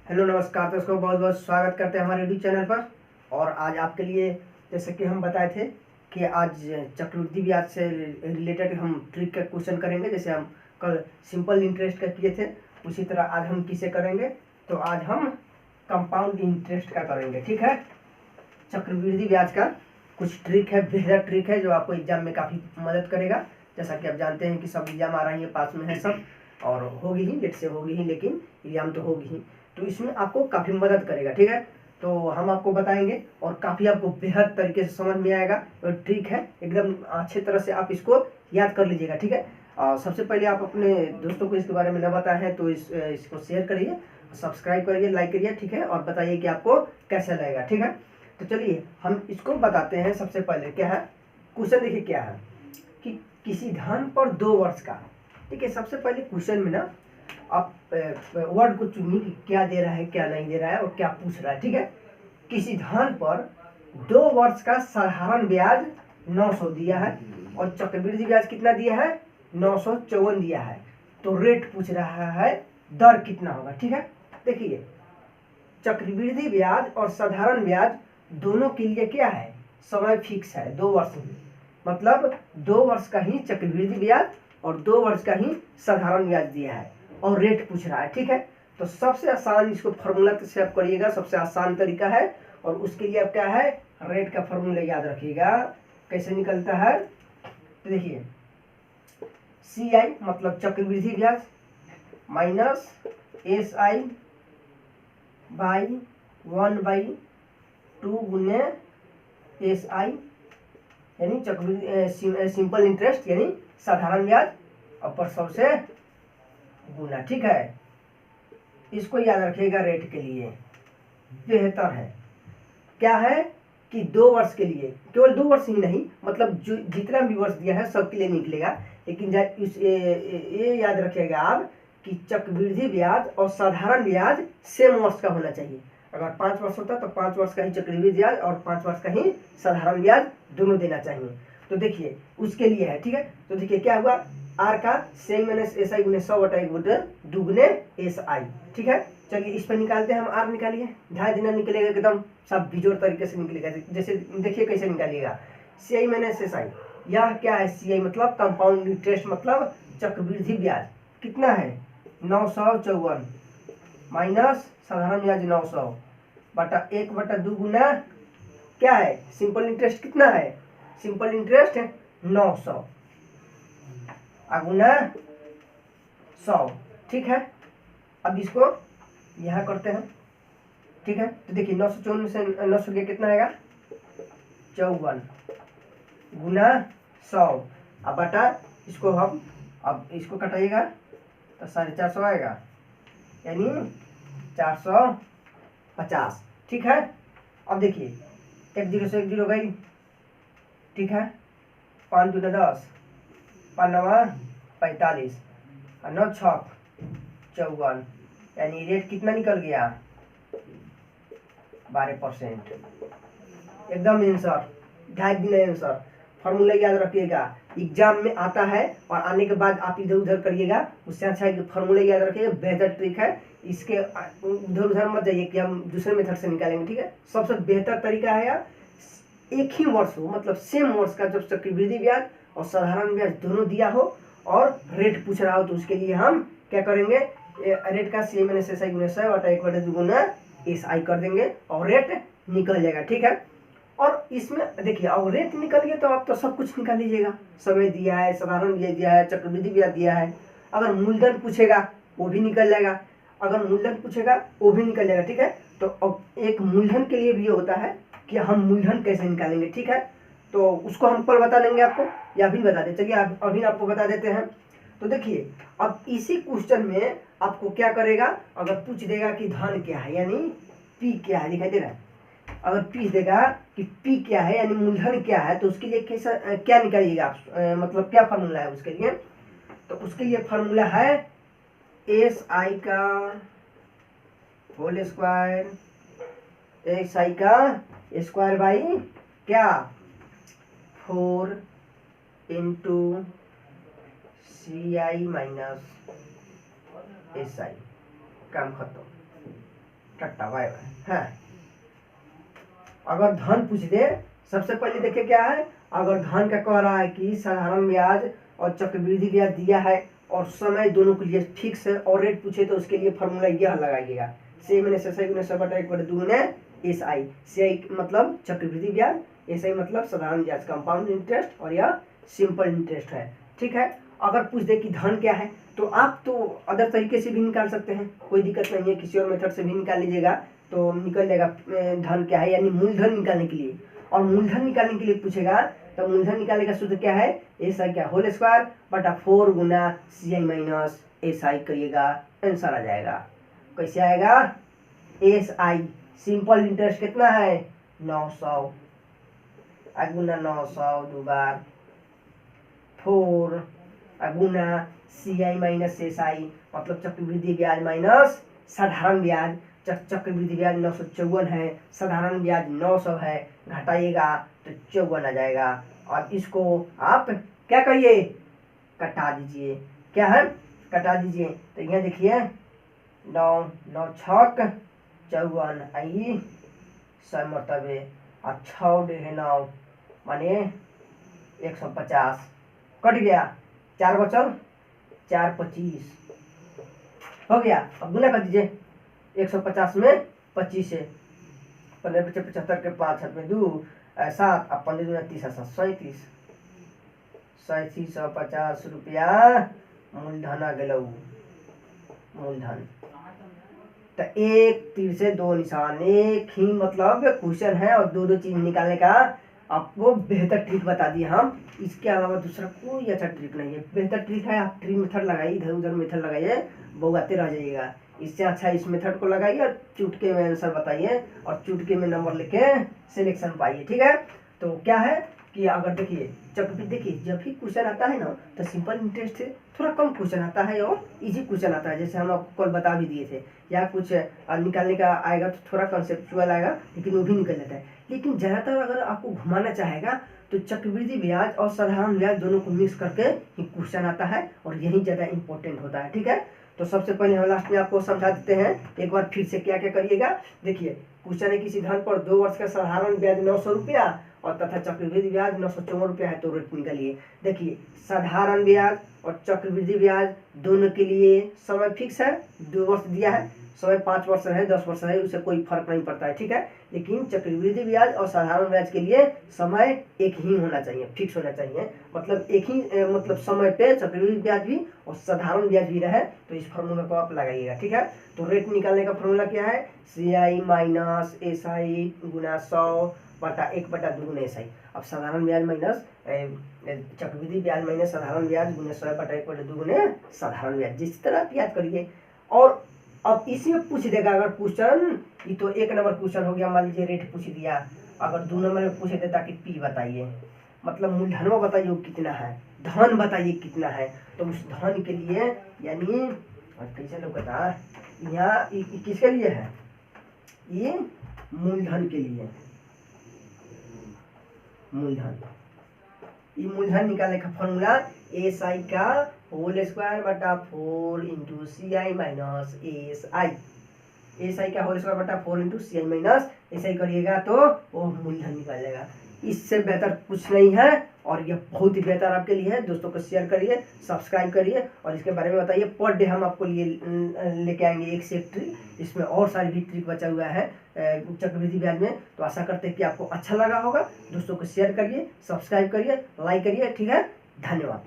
Hello नमस्कार दोस्तों, बहुत बहुत स्वागत करते हैं हमारे यूट्यूब चैनल पर। और आज आपके लिए जैसे कि हम बताए थे कि आज चक्रवृद्धि ब्याज से रिलेटेड हम ट्रिक का क्वेश्चन करेंगे। जैसे हम कल सिंपल इंटरेस्ट का किए थे, उसी तरह आज हम किसे करेंगे, तो आज हम कंपाउंड इंटरेस्ट का करेंगे। ठीक है, चक्रवृद्धि ब्याज का कुछ ट्रिक है, बेहतर ट्रिक है जो आपको एग्जाम में काफ़ी मदद करेगा। जैसा कि आप जानते हैं कि सब एग्जाम आ रही है, पास में है सब, और होगी ही, लेट से होगी ही, लेकिन एग्जाम तो होगी ही, तो इसमें आपको काफ़ी मदद करेगा। ठीक है, तो हम आपको बताएंगे और काफ़ी आपको बेहद तरीके से समझ में आएगा। और ट्रिक है एकदम अच्छे तरह से आप इसको याद कर लीजिएगा। ठीक है, और सबसे पहले आप अपने दोस्तों को इसके बारे में न बताए हैं तो इसको शेयर करिए, सब्सक्राइब करिए, लाइक करिए। ठीक है, और बताइए कि आपको कैसा लगेगा। ठीक है, तो चलिए हम इसको बताते हैं। सबसे पहले क्या है क्वेश्चन, देखिए क्या है कि किसी धन पर 2 वर्ष का। ठीक है, सबसे पहले क्वेश्चन में ना आप वर्ड को चुनिए कि क्या दे रहा है, क्या नहीं दे रहा है और क्या पूछ रहा है। ठीक है, किसी धन पर 2 वर्ष का साधारण ब्याज 900 दिया है और चक्रवृद्धि ब्याज कितना दिया है, 954 दिया है। तो रेट पूछ रहा है, दर कितना होगा। ठीक है, देखिए चक्रवृद्धि ब्याज और साधारण ब्याज दोनों के लिए क्या है, समय फिक्स है 2 वर्ष में, मतलब 2 वर्ष का ही चक्रवृद्धि ब्याज और 2 वर्ष का ही साधारण ब्याज दिया है और रेट पूछ रहा है। ठीक है, तो सबसे आसान इसको फॉर्मूला से आप करिएगा, सबसे आसान तरीका है। और उसके लिए आप क्या है, रेट का फॉर्मूला याद रखिएगा। कैसे निकलता है, तो देखिए CI मतलब चक्रवृद्धि ब्याज माइनस SI बाई 1/2 गुने SI यानी चक्रवृद्धि सिंपल इंटरेस्ट यानी साधारण ब्याज अपर 100 से गुना। ठीक है, इसको याद रखिएगा। रेट के लिए बेहतर है क्या है कि 2 वर्ष के लिए, केवल 2 वर्ष ही नहीं, मतलब जो जितना भी वर्ष दिया है सबके लिए निकलेगा। लेकिन ये याद रखिएगा आप कि चक्रवृद्धि ब्याज और साधारण ब्याज सेम वर्ष का होना चाहिए। अगर 5 वर्ष होता तो 5 वर्ष का ही चक्रवृद्धि ब्याज और 5 वर्ष का ही साधारण ब्याज दोनों देना चाहिए। तो देखिए उसके लिए है। ठीक है, तो देखिए क्या हुआ, आर का सेम माइनस SI गुने 100/2 गुने SI। ठीक है, चलिए इस पर निकालते हैं हम। आर निकालिए, ढाई दिन निकलेगा, एकदम सब बिजोड़ तरीके से निकलेगा। जैसे देखिए कैसे निकालिएगा, CI माइनस SI, यह क्या है, CI मतलब कंपाउंड इंटरेस्ट मतलब चक्रवृद्धि ब्याज कितना है 954 माइनस साधारण ब्याज 900 बटा 1/2 गुना क्या है सिंपल इंटरेस्ट कितना है, सिंपल इंटरेस्ट 900 गुना 100। ठीक है, अब इसको यहाँ करते हैं। ठीक है, तो देखिए 954 में से 900 गया कितना आएगा 54 गुना 100 अब बटा इसको हम अब इसको कटाइएगा तो 450 आएगा यानी 450। ठीक है, अब देखिए 1 0 से 1 0 गई। ठीक है, 5 दूना 10, 5 9 45 और 9 6 54, यानी रेट कितना निकल गया 12%। एकदम आंसर, ढाई दिन आंसर। फॉर्मूला याद रखिएगा, एग्जाम में आता है और आने के बाद आप इधर उधर करिएगा, उससे अच्छा है कि फॉर्मूला याद रखिएगा। बेहतर ट्रिक है, इसके इधर उधर मत जाइए कि हम दूसरे मेथड से निकालेंगे। ठीक है, सबसे बेहतर तरीका है यार, एक ही वर्ष हो, मतलब सेम वर्ष का जब चक्रवृद्धि ब्याज और साधारण ब्याज दोनों दिया हो और रेट पूछ रहा हो, तो उसके लिए हम क्या करेंगे, रेट का CI माइनस SI गुना 100 बटा 1/2 गुना SI कर देंगे और रेट निकल जाएगा। ठीक है, और इसमें देखिए और रेट निकल गया तो आप तो सब कुछ निकाल लीजिएगा। समय दिया है, साधारण ब्याज दिया है, चक्रवृद्धि ब्याज दिया है। अगर मूलधन पूछेगा वो भी निकल जाएगा, अगर मूलधन पूछेगा वो भी निकल जाएगा। ठीक है, तो अब एक मूलधन के लिए भी ये होता है कि हम मूलधन कैसे निकालेंगे। ठीक है, तो उसको हम कल बता देंगे आपको, या अभी बता दें, चलिए अभी आपको बता देते हैं। तो देखिए अब इसी क्वेश्चन में आपको क्या करेगा, अगर पूछ देगा कि धन क्या है यानी P क्या है, दिखाई दे रहा है, अगर पूछ देगा कि P क्या है यानी मूलधन क्या है, तो उसके लिए कैसा क्या निकालिएगा आप, मतलब क्या फार्मूला है उसके लिए, तो उसके लिए फार्मूला है SI का होल स्क्वायर, SI का स्क्वायर बाई क्या 4 इंटू CI माइनस SI, काम खत्म। टट्टा बाय बाय है। अगर धन पूछ दे, सबसे पहले देखिए क्या है, अगर धन का कह रहा है कि साधारण ब्याज और चक्रवृद्धि ब्याज दिया है और समय दोनों के लिए फिक्स है और रेट पूछे तो उसके लिए फॉर्मूला यह लगाइएगा, सी माइनस एस आई गुना 1/1/2 एस आई। सी आई मतलब चक्रवृद्धि ब्याज, एस आई मतलब साधारण ब्याज कंपाउंड इंटरेस्ट, और यह सिंपल इंटरेस्ट है। ठीक है, अगर पूछ दे कि धन क्या है तो आप तो अदर तरीके से भी निकाल सकते हैं, कोई दिक्कत नहीं है, किसी और मेथड से भी निकाल लीजिएगा तो निकल जाएगा धन क्या है, यानी मूलधन निकालने के लिए। और मूलधन निकालने के लिए पूछेगा तो मूलधन निकालने का सूत्र क्या है, एस आई क्या होल स्क्वायर बटा 4 गुना सी आई माइनस एस आई करिएगा, आंसर आ जाएगा। कैसे आएगा, एस आई सिंपल इंटरेस्ट कितना है 900 गुना 900 दो बार 4 गुना सी आई माइनस एस आई मतलब चक्रवृद्धि ब्याज माइनस साधारण ब्याज। चक्रवृद्धि ब्याज 954 है, साधारण ब्याज 900 है, घटाइएगा तो 54 आ जाएगा। और इसको आप क्या करिए, कटा दीजिए। क्या है, कटा दीजिए। तो यहाँ देखिए 9 9 छक 54 आई 100 मरतबे और 6 डेढ़ 9 माने 150 कट गया, 4 बचल 4 25 हो गया। अब गुना कर दीजिए, 150 में 25 है, 15 पचे 75 के 5 हाथ में 2 7 अब 15 दूना 30 37 3750 रुपया मूलधन आ गया। मूलधन तो एक तीर से दो निशान, एक ही मतलब क्वेश्चन है और दो दो चीज निकालने का आपको बेहतर ट्रिक बता दिया हम। इसके अलावा दूसरा कोई अच्छा ट्रिक नहीं है। बेहतर ट्रिक है आप ट्री मेथड लगाइए, इधर उधर मेथड लगाइए, बौगाते रह जाइएगा। इससे अच्छा इस मेथड को लगाइए और चुटके में आंसर बताइए और चुटके में नंबर लेके सिलेक्शन पाइए। ठीक है, तो क्या है कि अगर देखिए चक्रवृद्धि, देखिए जब भी क्वेश्चन आता है ना तो सिंपल इंटरेस्ट से थोड़ा कम क्वेश्चन आता है और इजी क्वेश्चन आता है, जैसे हम आपको कल बता भी दिए थे। या कुछ निकालने का आएगा तो थोड़ा कंसेप्चुअल आएगा लेकिन वो भी निकल जाता है। लेकिन ज़्यादातर अगर आपको घुमाना चाहेगा तो चक्रवृद्धि ब्याज और साधारण ब्याज दोनों को मिक्स करके ही क्वेश्चन आता है और यही ज़्यादा इंपॉर्टेंट होता है। ठीक है, तो सबसे पहले हम लास्ट में आपको समझा देते हैं एक बार फिर से क्या क्या करिएगा। देखिए क्वेश्चन है किसी धन पर 2 वर्ष का साधारण ब्याज 900 रुपया और तथा चक्रवृद्धि ब्याज 954 रुपया है तो रेट निकालिए। देखिए साधारण ब्याज और चक्रवृद्धि ब्याज दोनों के लिए समय फिक्स है, 2 वर्ष दिया है, समय 5 वर्ष है 10 वर्ष है, उससे कोई फर्क नहीं पड़ता है। ठीक है, लेकिन चक्रवृद्धि ब्याज और साधारण ब्याज के लिए समय एक ही होना चाहिए, फिक्स होना चाहिए। मतलब एक ही मतलब समय पे चक्रवृद्धि ब्याज भी और साधारण ब्याज भी रहे तो इस फॉर्मूला को आप लगाइएगा। ठीक है, तो रेट निकालने का फॉर्मूला क्या है, सी आई माइनस एस आई गुना 100 बटा 1/2 गुना एस आई। अब साधारण ब्याज माइनस चक्रवृद्धि ब्याज माइनस साधारण ब्याज गुना 100 बटा 1/2 गुना साधारण ब्याज, जिस तरह आप याद करिए। और अब इसी में पूछ देगा अगर क्वेश्चन, ये तो 1 नंबर क्वेश्चन हो गया, मान लीजिए रेट पूछ दिया। अगर 2 नंबर में पूछ देता कि पी बताइए, मतलब मूलधन बताइए कितना है, धन बताइए कितना है, तो उस धन के लिए यानी कैसे लोग बता यहाँ किसके लिए है, ये मूलधन के लिए, मूलधन। ये मूलधन निकालने का फॉर्मूला एस आई का होल स्क्वायर बटा 4 into C I minus S I. S I का होल स्क्वायर बटा 4 into C I minus S I करिएगा तो वो मूलधन निकाल जाएगा। इससे बेहतर कुछ नहीं है और यह बहुत ही बेहतर आपके लिए है। दोस्तों को शेयर करिए, सब्सक्राइब करिए और इसके बारे में बताइए। पर डे हम आपको लिए लेके आएंगे एक से एक ट्रिक, इसमें और सारी भी ट्रिक बचा हुआ है चक्रवृद्धि ब्याज में। तो आशा करते हैं कि आपको अच्छा लगा होगा। दोस्तों को शेयर करिए, सब्सक्राइब करिए, लाइक करिए। ठीक है, धन्यवाद।